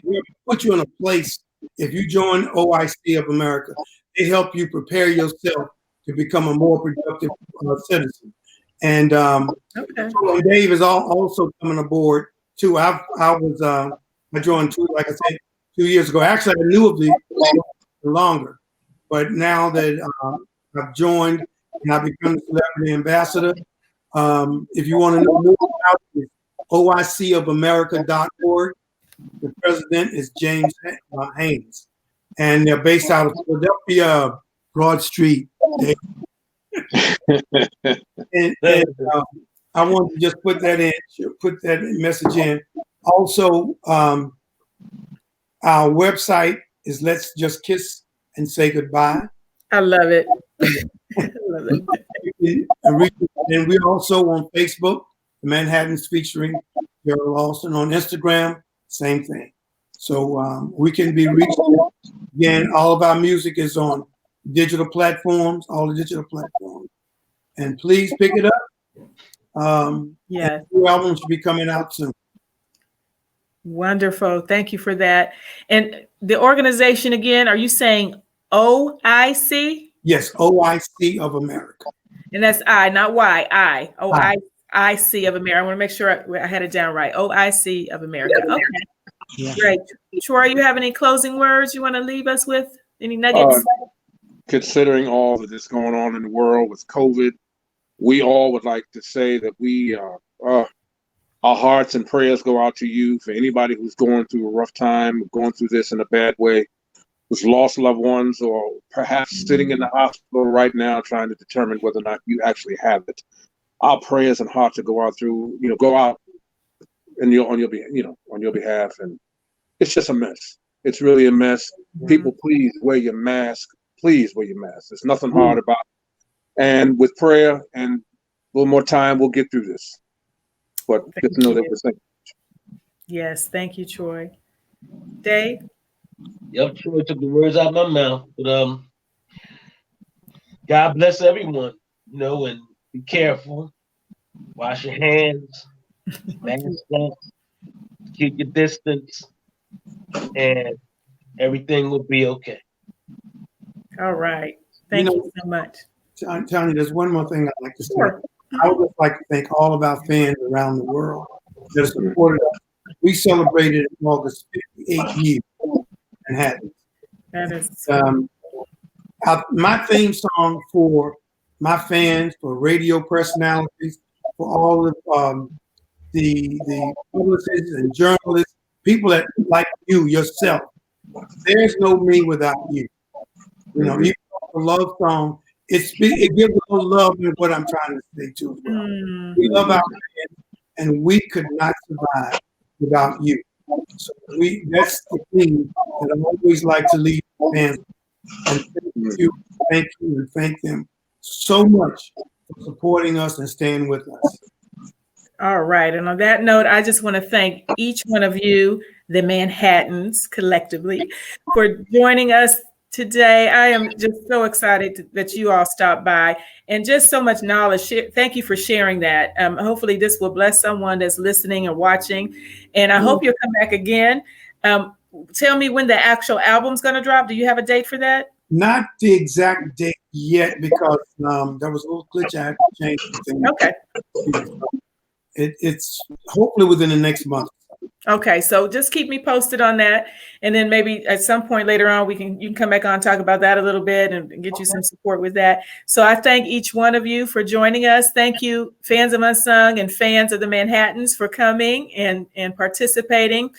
Speaker 4: They put you in a place. If you join OIC of America, they help you prepare yourself to become a more productive citizen. And Dave is also coming aboard too. I joined like I said 2 years ago. Actually, I knew of the longer, but now that I've joined and I've become the celebrity ambassador, if you want to know more about it, oicofamerica.org. The president is James Haynes, and they're based out of Philadelphia, Broad Street. and I want to just put that message in. Also, our website is Let's Just Kiss and Say Goodbye.
Speaker 1: I love it. I love it.
Speaker 4: And we're also on Facebook, the Manhattans featuring Gerald Austin. On Instagram, same thing. So we can be reached. Again, all of our music is on digital platforms, all the digital platforms. And please pick it up.
Speaker 1: Yeah.
Speaker 4: New album should be coming out soon.
Speaker 1: Wonderful. Thank you for that. And the organization again, are you saying OIC?
Speaker 4: Yes, OIC of America.
Speaker 1: And that's I, not Y, I. OIC of America. I want to make sure I had it down right. OIC of America. Okay. Yeah. Great. Troy, you have any closing words you want to leave us with? Any nuggets?
Speaker 2: Considering all that is going on in the world with COVID, we all would like to say that our hearts and prayers go out to you, for anybody who's going through a rough time, going through this in a bad way, who's lost loved ones, or perhaps sitting in the hospital right now trying to determine whether or not you actually have it. Our prayers and hearts will go out on your behalf. And it's just a mess. It's really a mess. People, please wear your mask. Please wear your mask. There's nothing hard about it. And with prayer and a little more time, we'll get through this. But just know that we're thinking.
Speaker 1: Yes, thank you, Troy. Dave?
Speaker 3: Yep, Troy took the words out of my mouth. But God bless everyone, and be careful. Wash your hands, mask up, keep your distance, and everything will be okay.
Speaker 1: All right. Thank you so much.
Speaker 4: Tanya, there's one more thing I'd like to say. Sure. I would just like to thank all of our fans around the world that supported us. We celebrated in August 58 years in Manhattan.
Speaker 1: That is
Speaker 4: my theme song for my fans, for radio personalities, for all of the publicists and journalists, people that like you yourself. There's no me without you. Even a love song, it gives a little love in what I'm trying to say too as well. We love our fans, and we could not survive without you. So that's the thing that I always like to leave fans. And thank you, and thank them so much for supporting us and staying with us.
Speaker 1: All right. And on that note, I just want to thank each one of you, the Manhattans collectively, for joining us today. I am just so excited that you all stopped by and just so much knowledge. Thank you for sharing that. Hopefully this will bless someone that's listening or watching. And I hope you'll come back again. Tell me when the actual album's going to drop. Do you have a date for that?
Speaker 4: Not the exact date yet, because there was a little glitch. I had to change things.
Speaker 1: Okay.
Speaker 4: It's hopefully within the next month.
Speaker 1: Okay, so just keep me posted on that, and then maybe at some point later on you can come back on and talk about that a little bit and get you some support with that. So I thank each one of you for joining us. Thank you, fans of Unsung and fans of the Manhattans, for coming and participating.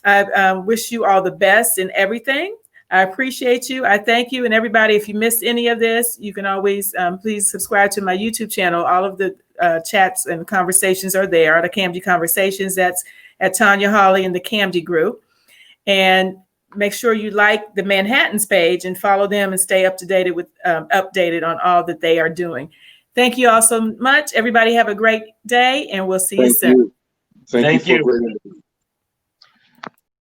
Speaker 1: I wish you all the best in everything. I appreciate you. I thank you. And everybody, if you missed any of this, you can always please subscribe to my YouTube channel. All of the chats and conversations are there. The KAMDI Conversations. That's at Tanya Hawley in the KAMDI group. And make sure you like the Manhattans page and follow them and stay updated on all that they are doing. Thank you all so much. Everybody have a great day, and we'll see you soon.
Speaker 2: Thank you.